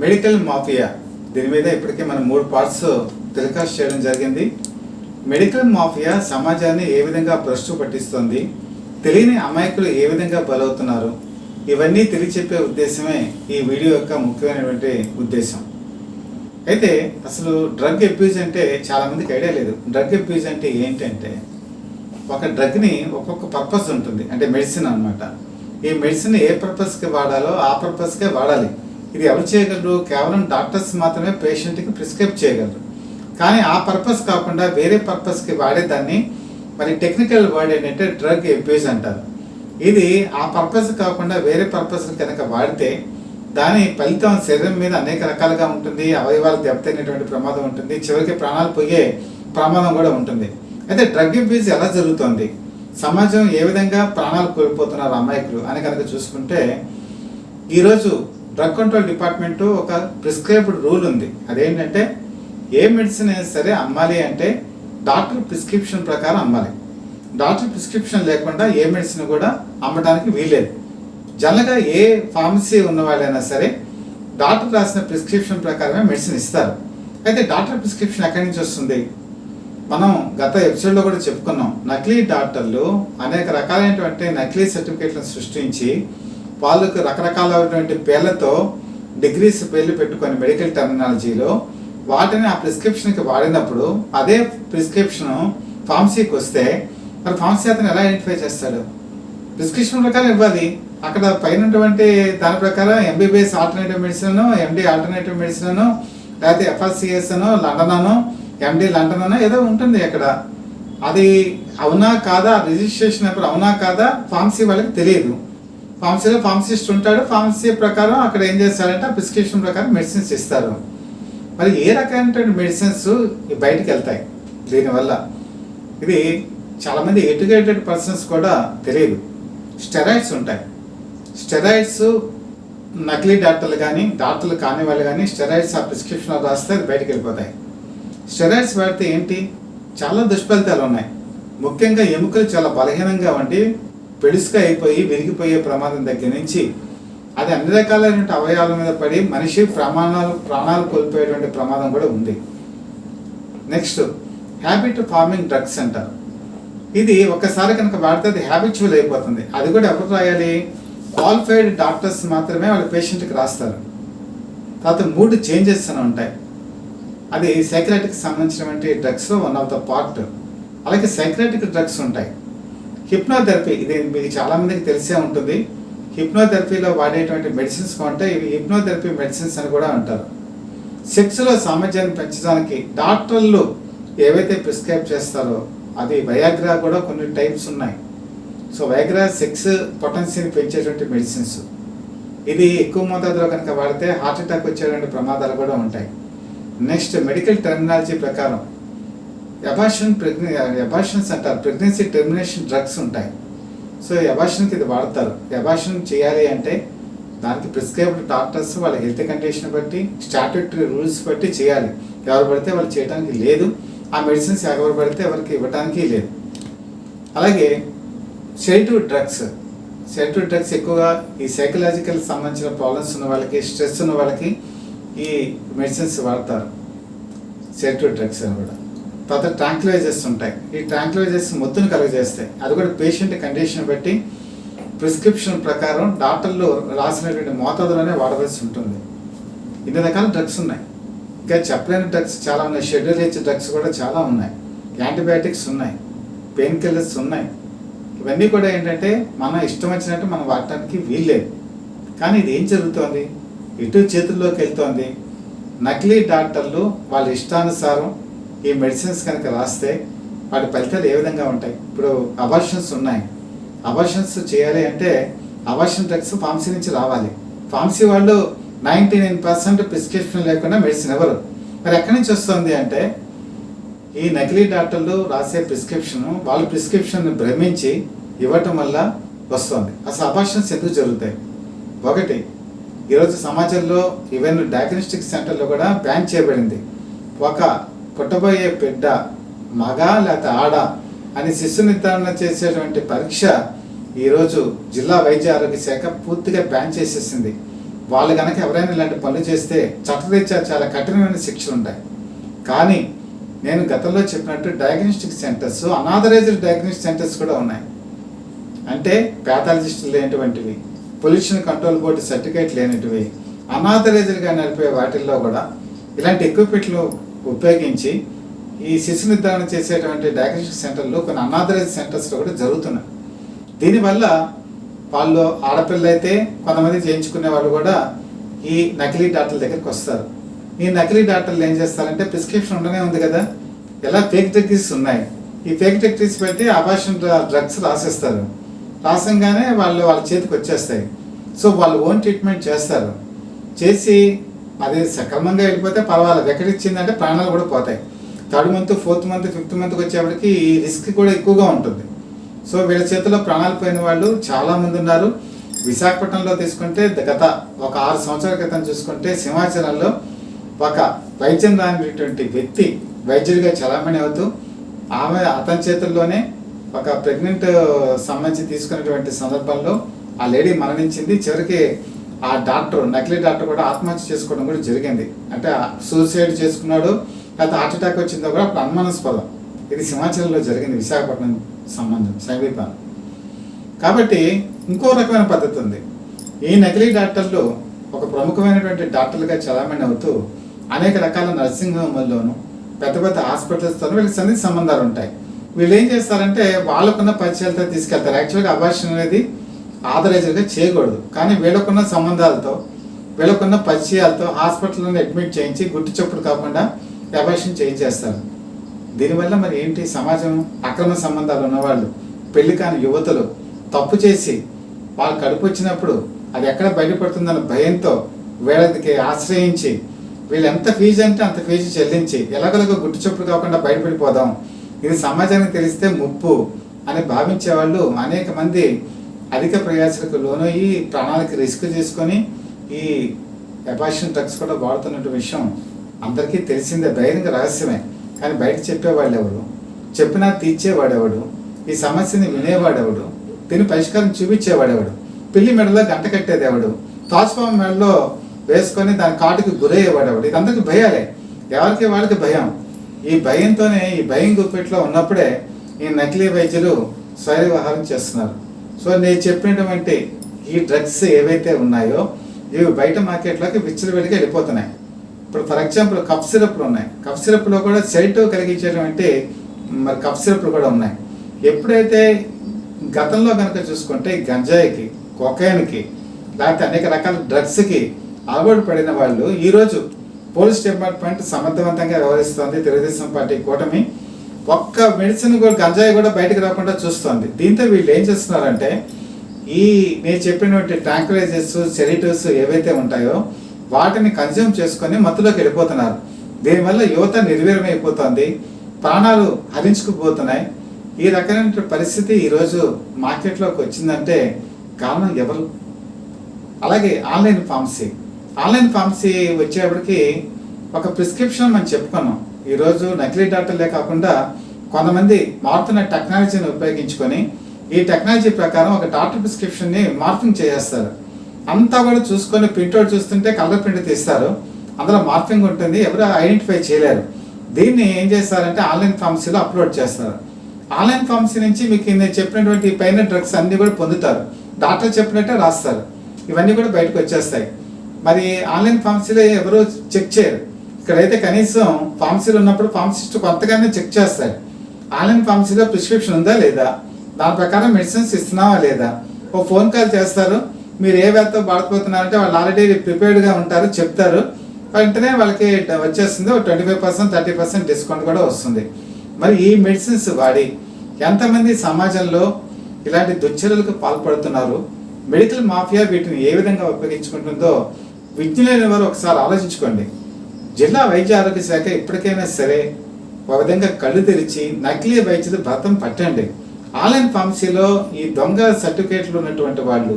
Medical mafia దీని మీద ఇప్పటికే మనం 3 పార్ట్స్ టెలికాస్ట్ చేయడం జరిగింది. మెడికల్ మాఫియా సమాజాన్ని ఏ విధంగా భ్రష్టు పట్టిస్తుంది, తెలియని అమాయకులు ఏ విధంగా బలవుతున్నారు, ఇవన్నీ తెలియచెప్పే ఉద్దేశమే ఈ వీడియో యొక్క ముఖ్యమైనటువంటి ఉద్దేశం. అయితే అసలు డ్రగ్ అబ్యూజ్ అంటే చాలామందికి ఐడియా లేదు. డ్రగ్ అబ్యూజ్ అంటే ఏంటంటే ఒక డ్రగ్ని ఒక్కొక్క పర్పస్ ఉంటుంది, అంటే మెడిసిన్ అనమాట. ఈ మెడిసిన్ ఏ పర్పస్కి వాడాలో ఆ పర్పస్కే వాడాలి. ఇది ఎవరు చేయగలరు? కేవలం డాక్టర్స్ మాత్రమే పేషెంట్కి ప్రిస్క్రైబ్ చేయగలరు. కానీ ఆ పర్పస్ కాకుండా వేరే పర్పస్కి వాడేదాన్ని మరి టెక్నికల్ వర్డ్ ఏంటంటే డ్రగ్ అబ్యూజ్ అంటారు. ఇది ఆ పర్పస్ కాకుండా వేరే పర్పస్ కనుక వాడితే దాని ఫలితం శరీరం మీద అనేక రకాలుగా ఉంటుంది. అవయవాలు దెబ్బతినేటువంటి ప్రమాదం ఉంటుంది, చివరికి ప్రాణాలు పోయే ప్రమాదం కూడా ఉంటుంది. అయితే డ్రగ్ అబ్యూజ్ ఎలా జరుగుతుంది, సమాజం ఏ విధంగా ప్రాణాలు కోల్పోతున్నారు అమాయకులు అని కనుక చూసుకుంటే, ఈరోజు డ్రగ్ కంట్రోల్ డిపార్ట్మెంట్ ఒక ప్రిస్క్రైబ్డ్ రూల్ ఉంది. అదేంటంటే ఏ మెడిసిన్ అయినా సరే అమ్మాలి అంటే డాక్టర్ ప్రిస్క్రిప్షన్ ప్రకారం అమ్మాలి. డాక్టర్ ప్రిస్క్రిప్షన్ లేకుండా ఏ మెడిసిన్ కూడా అమ్మడానికి వీల్లేదు. జనరల్గా ఏ ఫార్మసీ ఉన్న వాళ్ళైనా సరే డాక్టర్ రాసిన ప్రిస్క్రిప్షన్ ప్రకారమే మెడిసిన్ ఇస్తారు. అయితే డాక్టర్ ప్రిస్క్రిప్షన్ ఎక్కడి నుంచి వస్తుంది? మనం గత ఎపిసోడ్లో కూడా చెప్పుకున్నాం. నకిలీ డాక్టర్లు అనేక రకాలైనటువంటి నకిలీ సర్టిఫికేట్లను సృష్టించి వాళ్ళకు రకరకాలైనటువంటి పేర్లతో డిగ్రీస్ పేర్లు పెట్టుకొని మెడికల్ టెర్మినాలజీలో వాటిని ఆ ప్రిస్క్రిప్షన్కి వాడినప్పుడు అదే ప్రిస్క్రిప్షన్ ఫార్మసీకి వస్తే మరి ఫార్మసీ అతను ఎలా ఐడెంటిఫై చేస్తాడు? ప్రిస్క్రిప్షన్ ప్రకారం ఇవ్వాలి. అక్కడ పైన ఉన్నటువంటి దాని ప్రకారం ఎంబీబీఎస్ ఆల్టర్నేటివ్ మెడిసిన్, ఎండి ఆల్టర్నేటివ్ మెడిసిన్, లేకపోతే ఎఫ్ఆర్సిఎస్ అనో లండన్ అనో ఎండి లండన్ అనో ఏదో ఉంటుంది. అక్కడ అది అవునా కాదా, రిజిస్ట్రేషన్ అప్పుడు అవునా కాదా ఫార్మసీ వాళ్ళకి తెలియదు. ఫార్మసీలో ఫార్మసిస్ట్ ఉంటాడు. ఫార్మసీ ప్రకారం అక్కడ ఏం చేస్తారంటే ఆ ప్రిస్క్రిప్షన్ ప్రకారం మెడిసిన్స్ ఇస్తారు. మరి ఏ రకమైనటువంటి మెడిసిన్స్ బయటికి వెళ్తాయి దీనివల్ల? ఇది చాలామంది ఎడ్యుకేటెడ్ పర్సన్స్ కూడా తెలియదు. స్టెరాయిడ్స్ ఉంటాయి. స్టెరాయిడ్స్ నకిలీ డాక్టర్లు కానీ డాక్టర్లు కాని వాళ్ళు కానీ స్టెరాయిడ్స్ ఆ ప్రిస్క్రిప్షన్లో రాస్తే అది బయటకు వెళ్ళిపోతాయి. స్టెరాయిడ్స్ వాడితే ఏంటి? చాలా దుష్ఫలితాలు ఉన్నాయి. ముఖ్యంగా ఎముకలు చాలా బలహీనంగా ఉండి పెడుసుగా అయిపోయి విరిగిపోయే ప్రమాదం దగ్గర నుంచి అది అన్ని రకాలైన అవయవాల మీద పడి మనిషి ప్రాణాలు కోల్పోయేటువంటి ప్రమాదం కూడా ఉంది. నెక్స్ట్ హ్యాబిట్ ఫార్మింగ్ డ్రగ్స్ అంటారు. ఇది ఒక్కసారి కనుక వాడితే అది హ్యాబిచువల్ అయిపోతుంది. అది కూడా ఎవరు రాయాలి? క్వాలిఫైడ్ డాక్టర్స్ మాత్రమే వాళ్ళ పేషెంట్కి రాస్తారు. తర్వాత 3 చేంజెస్ అని ఉంటాయి. అది సైక్రాటిక్ సంబంధించినటువంటి డ్రగ్స్లో వన్ ఆఫ్ ద పార్ట్. అలాగే సైక్రాటిక్ డ్రగ్స్ ఉంటాయి. హిప్నోథెరపీ, ఇది మీకు చాలామందికి తెలిసే ఉంటుంది. హిప్నోథెరపీలో వాడేటువంటి మెడిసిన్స్ కొంటే ఇవి హిప్నోథెరపీ మెడిసిన్స్ అని కూడా అంటారు. సెక్స్లో సామర్థ్యాన్ని పెంచడానికి డాక్టర్లు ఏవైతే ప్రిస్క్రైబ్ చేస్తారో అది వయాగ్రా కూడా కొన్ని టైప్స్ ఉన్నాయి. సో వయాగ్రా సెక్స్ పొటెన్సీని పెంచేటువంటి మెడిసిన్స్. ఇది ఎక్కువ మోతాదులో కనుక వాడితే హార్ట్ అటాక్ వచ్చేటువంటి ప్రమాదాలు కూడా ఉంటాయి. నెక్స్ట్ మెడికల్ టెర్మినాలజీ ప్రకారం ఎబార్షన్స్ అంటారు. ప్రెగ్నెన్సీ టెర్మినేషన్ డ్రగ్స్ ఉంటాయి. సో ఎబార్షన్కి ఇది వాడతారు. ఎబార్షన్ చేయాలి అంటే దానికి ప్రిస్క్రైబ్డ్ డాక్టర్స్ వాళ్ళ హెల్త్ కండిషన్ బట్టి స్టాట్యూటరీ రూల్స్ బట్టి చేయాలి. ఎవరు పడితే వాళ్ళు చేయడానికి లేదు. ఆ మెడిసిన్స్ ఎవరు పడితే ఎవరికి ఇవ్వడానికి లేదు. అలాగే సెడేటివ్ డ్రగ్స్ ఎక్కువగా ఈ సైకలాజికల్ సంబంధించిన ప్రాబ్లమ్స్ ఉన్న వాళ్ళకి, స్ట్రెస్ ఉన్న వాళ్ళకి ఈ మెడిసిన్స్ వాడతారు, సెడేటివ్ డ్రగ్స్ అని కూడా. తర్వాత ట్రాంక్లైజర్స్ ఉంటాయి. ఈ ట్రాంక్లైజర్స్ మొత్తం కలుగజేస్తాయి. అది కూడా పేషెంట్ కండిషన్ బట్టి ప్రిస్క్రిప్షన్ ప్రకారం డాక్టర్లు రాసినటువంటి మోతాదులోనే వాడవలసి ఉంటుంది. ఇన్ని రకాల డ్రగ్స్ ఉన్నాయి. ఇంకా చెప్పలేని డ్రగ్స్ చాలా ఉన్నాయి. షెడ్యూల్ హెచ్ డ్రగ్స్ కూడా చాలా ఉన్నాయి. యాంటీబయాటిక్స్ ఉన్నాయి, పెయిన్ కిల్లర్స్ ఉన్నాయి. ఇవన్నీ కూడా ఏంటంటే మన ఇష్టం వచ్చినట్టు మనం వాడటానికి వీల్లేదు. కానీ ఇది ఏం జరుగుతోంది? ఇటు చేతుల్లోకి వెళ్తోంది. నకిలీ డాక్టర్లు వాళ్ళ ఇష్టానుసారం ఈ మెడిసిన్స్ కనుక రాస్తే వాటి ఫలితాలు ఏ విధంగా ఉంటాయి? ఇప్పుడు అబార్షన్స్ ఉన్నాయి. అబార్షన్స్ చేయాలి అంటే అబార్షన్ డ్రగ్స్ ఫార్మసీ నుంచి రావాలి. ఫార్మసీ వాళ్ళు 99% ప్రిస్క్రిప్షన్ లేకుండా మెడిసిన్ ఇవ్వరు. మరి ఎక్కడి నుంచి వస్తుంది అంటే ఈ నకిలీ డాక్టర్లు రాసే ప్రిస్క్రిప్షన్ వాళ్ళ ప్రిస్క్రిప్షన్ భ్రమించి ఇవ్వటం వల్ల వస్తుంది. అసలు అబార్షన్స్ ఎందుకు జరుగుతాయి? ఒకటి, ఈరోజు సమాజంలో ఈవెన్ డయాగ్నోస్టిక్ సెంటర్లో కూడా బ్యాన్ చేయబడింది. ఒక పుట్టబోయే బిడ్డ మగ లేకపోతే ఆడ అని శిశు నిర్ధారణ చేసేటువంటి పరీక్ష ఈరోజు జిల్లా వైద్య ఆరోగ్య శాఖ పూర్తిగా బ్యాన్ చేసేసింది. వాళ్ళు కనుక ఎవరైనా ఇలాంటి పనులు చేస్తే చట్టరీత్యా చాలా కఠినమైన శిక్షలు ఉంటాయి. కానీ నేను గతంలో చెప్పినట్టు diagnostic centres, unauthorised diagnostic centres కూడా ఉన్నాయి. అంటే ప్యాథాలజిస్టులు లేనటువంటివి, పొల్యూషన్ కంట్రోల్ బోర్డు సర్టిఫికేట్ లేనటివి, అనాథరైజ్డ్గా నడిపే వాటిల్లో కూడా ఇలాంటి ఎక్విప్మెంట్లు ఉపయోగించి ఈ శిశు నిర్ధారణ చేసేటువంటి డయాగ్నోస్టిక్ సెంటర్లు కొన్ని అనాథరైజ్ సెంటర్స్లో కూడా జరుగుతున్నాయి. దీనివల్ల వాళ్ళు ఆడపిల్లలు అయితే కొంతమంది చేయించుకునే వాళ్ళు కూడా ఈ నకిలీ డాక్టర్ల దగ్గరికి వస్తారు. ఈ నకిలీ డాక్టర్లు ఏం చేస్తారంటే ప్రిస్క్రిప్షన్ ఉండనే ఉంది కదా, ఎలా ఫేక్ డిగ్రీస్ ఉన్నాయి, ఈ ఫేక్ డిగ్రీస్ పెట్టి అబార్షన్ డ్రగ్స్ రాసేస్తారు. రాసంగానే వాళ్ళ చేతికి వచ్చేస్తాయి. సో వాళ్ళు ఓన్ ట్రీట్మెంట్ చేస్తారు. చేసి అది సక్రమంగా వెళ్ళిపోతే పర్వాలేదు, ఎక్కడిచ్చిందంటే ప్రాణాలు కూడా పోతాయి. 3rd month 4th month 5th మంత్కి వచ్చేప్పటికి ఈ రిస్క్ కూడా ఎక్కువగా ఉంటుంది. సో వీళ్ళ చేతిలో ప్రాణాలు పోయిన వాళ్ళు చాలామంది ఉన్నారు. విశాఖపట్నంలో తీసుకుంటే గత ఒక 6 సంవత్సరాల క్రితం చూసుకుంటే సింహాచలంలో ఒక వైద్యం రానిటువంటి వ్యక్తి వైద్యుడిగా చలామణి అవుతూ అతని చేతుల్లోనే ఒక ప్రెగ్నెంట్ సంబంధించి తీసుకున్నటువంటి సందర్భంలో ఆ లేడీ మరణించింది. చివరికి ఆ డాక్టర్, నకిలీ డాక్టర్ కూడా ఆత్మహత్య చేసుకోవడం కూడా జరిగింది. అంటే సూసైడ్ చేసుకున్నాడు, లేకపోతే హార్ట్ అటాక్ వచ్చిందో కూడా అప్పుడు అనుమానాస్పదం. ఇది సింహాచలంలో జరిగింది, విశాఖపట్నం సమీపాన. కాబట్టి ఇంకో రకమైన పద్ధతి ఉంది. ఈ నకిలీ డాక్టర్లు ఒక ప్రముఖమైనటువంటి డాక్టర్లుగా చలామణి అవుతూ అనేక రకాల నర్సింగ్ హోమ్ల్లోనూ పెద్ద పెద్ద హాస్పిటల్స్తో వీళ్ళకి సన్నిహిత సంబంధాలు ఉంటాయి. వీళ్ళు ఏం చేస్తారంటే వాళ్ళకున్న పరిచయాలతో తీసుకెళ్తారు. యాక్చువల్గా అబార్షన్ అనేది ఆథరైజ్డ్గా చేయకూడదు, కానీ వీళ్ళకున్న సంబంధాలతో వీళ్ళకున్న పరిచయాలతో హాస్పిటల్లోనే అడ్మిట్ చేయించి గుట్టు చప్పుడు కాకుండా అబార్షన్ చేయించేస్తారు. దీనివల్ల మరి ఏంటి, సమాజం అక్రమ సంబంధాలు ఉన్నవాళ్ళు, పెళ్లి కాని యువతులు తప్పు చేసి వాళ్ళు కడుపు వచ్చినప్పుడు అది ఎక్కడ బయటపడుతుందన్న భయంతో వీళ్ళకి ఆశ్రయించి వీళ్ళు ఎంత ఫీజు అంటే అంత ఫీజు చెల్లించి ఎలాగోలాగో గుట్టు చప్పుడు కాకుండా బయటపడిపోదాం, ఇది సమాజానికి తెలిస్తే ముప్పు అని భావించే వాళ్ళు అనేక మంది అధిక ప్రయాసాలకు లోనయ్యి ప్రాణాలకి రిస్క్ చేసుకొని ఈ అబార్షన్ డ్రగ్స్ కూడా వాడుతున్న విషయం అందరికీ తెలిసిందే, బహిరంగ రహస్యమే. కానీ బయట చెప్పేవాళ్ళు ఎవడు, చెప్పినా తీర్చేవాడెవడు, ఈ సమస్యని వినేవాడెవడు, దీని పరిష్కారం చూపించేవాడెవడు, పిల్లి మెడలో గంట కట్టేదేవాడు, తాజ్పామ్ మెడలో వేసుకొని దాని కాటుకి గురయ్యేవాడెవడు, ఇది అందరికీ భయాలే, ఎవరికి వాళ్ళకి భయం. ఈ భయంతోనే, ఈ భయం గుప్పెట్లో ఉన్నప్పుడే ఈ నకిలీ వైద్యులు స్వయ వ్యవహారం చేస్తున్నారు. సో నేను చెప్పినటువంటి ఈ డ్రగ్స్ ఏవైతే ఉన్నాయో ఇవి బయట మార్కెట్లోకి విచ్చలవిడిగా వెళ్ళిపోతున్నాయి. ఇప్పుడు ఫర్ ఎగ్జాంపుల్ కఫ్ సిరప్లు ఉన్నాయి. కఫ్ సిరప్లో కూడా సెడేటివ్ కలిగించేటువంటి మరి కఫ్ సిరప్లు కూడా ఉన్నాయి. ఎప్పుడైతే గతంలో కనుక చూసుకుంటే గంజాయికి, కొకైన్కి, లేకపోతే అనేక రకాల డ్రగ్స్కి అలవాటు పడిన వాళ్ళు ఈరోజు పోలీస్ డిపార్ట్మెంట్ సమర్థవంతంగా వ్యవహరిస్తోంది. తెలుగుదేశం పార్టీ కూటమి ఒక్క మెడిసిన్ కూడా, గంజాయి కూడా బయటకు రాకుండా చూస్తోంది. దీంతో వీళ్ళు ఏం చేస్తున్నారంటే ఈ నేను చెప్పినటువంటి ట్రాంక్యులైజర్స్, సెడేటివ్స్ ఏవైతే ఉంటాయో వాటిని కన్జ్యూమ్ చేసుకొని మత్తులోకి వెళ్ళిపోతున్నారు. దీనివల్ల యువత నిర్వీర్యమైపోతుంది, ప్రాణాలు హరించుకుపోతున్నాయి. ఈ రకమైన పరిస్థితి ఈరోజు మార్కెట్లోకి వచ్చిందంటే కారణం ఎవరు? అలాగే ఆన్లైన్ ఫార్మసీ వచ్చేప్పటికి ఒక ప్రిస్క్రిప్షన్ మనం చెప్పుకున్నాం. ఈరోజు నకిలీ డాక్టర్లే కాకుండా కొంతమంది మారుతున్న టెక్నాలజీని ఉపయోగించుకొని ఈ టెక్నాలజీ ప్రకారం ఒక డాక్టర్ ప్రిస్క్రిప్షన్ని మార్ఫింగ్ చేసేస్తారు. అంతా కూడా చూసుకొని ప్రింట్అవుట్ చూస్తుంటే కలర్ ప్రింట్ తీస్తారు, అందులో మార్ఫింగ్ ఉంటుంది, ఎవరు ఐడెంటిఫై చేయలేరు. దీన్ని ఏం చేస్తారంటే ఆన్లైన్ ఫార్మసీలో అప్లోడ్ చేస్తారు. ఆన్లైన్ ఫార్మసీ నుంచి మీకు నేను చెప్పినటువంటి పైన డ్రగ్స్ అన్నీ కూడా పొందుతారు, డాక్టర్ చెప్పినట్టే రాస్తారు, ఇవన్నీ కూడా బయటకు వచ్చేస్తాయి. మరి ఆన్లైన్ ఫార్మసీలో ఎవరు చెక్ చేయరు. ఇక్కడైతే కనీసం ఫార్మసీలో ఉన్నప్పుడు ఫార్మసిస్ట్ కొంతగానే చెక్ చేస్తాడు. ఆన్లైన్ ఫార్మసీలో ప్రిస్క్రిప్షన్ ఉందా లేదా, దాని ప్రకారం మెడిసిన్స్ ఇస్తున్నావా లేదా, ఓ ఫోన్ కాల్ చేస్తారు, మీరు ఏ వ్యాధితో బాధపోతున్నారంటే వాళ్ళు ఆల్రెడీ ప్రిపేర్డ్గా ఉంటారు, చెప్తారు, వెంటనే వాళ్ళకి వచ్చేస్తుంది 25% 30% డిస్కౌంట్ కూడా వస్తుంది. మరి ఈ మెడిసిన్స్ వాడి ఎంతమంది సమాజంలో ఇలాంటి దుశ్చర్యలకు పాల్పడుతున్నారు, మెడికల్ మాఫియా వీటిని ఏ విధంగా ఉపయోగించుకుంటుందో విజ్ఞులైన వారు ఒకసారి ఆలోచించుకోండి. జిల్లా వైద్య ఆరోగ్య శాఖ ఇప్పటికైనా సరే ఒక విధంగా కళ్ళు తెరిచి నకిలీ వైద్యులు భర్తం పట్టండి. ఆన్లైన్ ఫార్మసీలో ఈ దొంగ సర్టిఫికేట్లు ఉన్నటువంటి వాళ్ళు,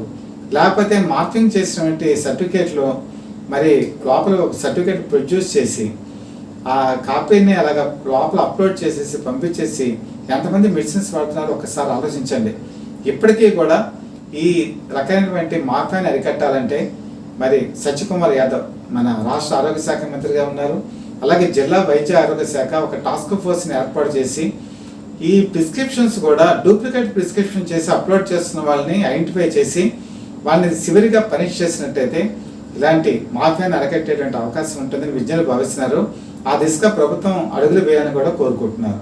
లేకపోతే మార్కింగ్ చేసినటువంటి సర్టిఫికేట్లు మరి లోపల సర్టిఫికేట్ ప్రొడ్యూస్ చేసి ఆ కాపీని అలాగ లోపల అప్లోడ్ చేసేసి పంపించేసి ఎంతమంది మెడిసిన్స్ వాడుతున్నారో ఒకసారి ఆలోచించండి. ఇప్పటికీ కూడా ఈ రకమైనటువంటి మార్పాన్ని అరికట్టాలంటే మరి సత్యకుమార్ యాదవ్ మన రాష్ట్ర ఆరోగ్య శాఖ మంత్రిగా ఉన్నారు. అలాగే జిల్లా వైద్య ఆరోగ్య శాఖ ఒక టాస్క్ ఫోర్స్ని ఏర్పాటు చేసి ఈ ప్రిస్క్రిప్షన్స్ కూడా డూప్లికేట్ ప్రిస్క్రిప్షన్ చేసి అప్లోడ్ చేస్తున్న వాళ్ళని ఐడెంటిఫై చేసి వాళ్ళని సివియర్గా పనిష్ చేసినట్టయితే ఇలాంటి మాఫియాని అరకట్టేటువంటి అవకాశం ఉంటుందని విజ్ఞులు భావిస్తున్నారు. ఆ దిశగా ప్రభుత్వం అడుగులు వేయాలని కూడా కోరుకుంటున్నారు.